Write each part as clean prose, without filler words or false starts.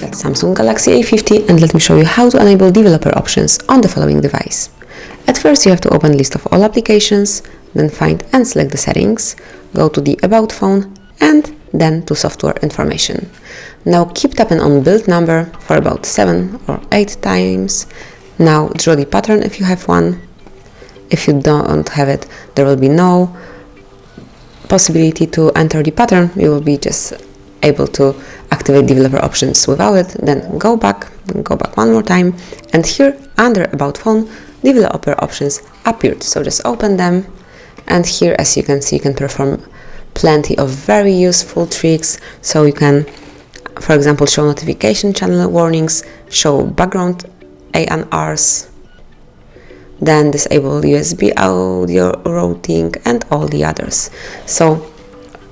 That's Samsung Galaxy A50, and let me show you how to enable developer options on the following device. At first you have to open list of all applications, then find and select the settings, go to the About phone and then to software information. Now keep tapping on build number for about 7 or 8 times. Now draw the pattern if you have one. If you don't have it, there will be no possibility to enter the pattern. You will be just able to activate developer options without it. Then go back one more time, and here under About phone, developer options appeared. So just open them, and here, as you can see, you can perform plenty of very useful tricks. So you can, for example, show notification channel warnings, show background ANRs, then disable USB audio routing and all the others. So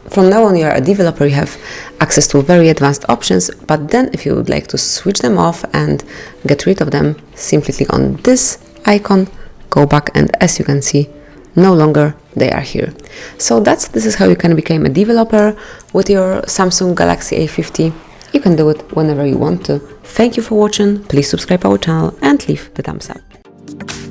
from now on, you are a developer, you have access to very advanced options, but then if you would like to switch them off and get rid of them, simply click on this icon, go back, and as you can see, no longer they are here. So this is how you can become a developer with your Samsung Galaxy A50. You can do it whenever you want to. Thank you for watching, please subscribe our channel and leave the thumbs up.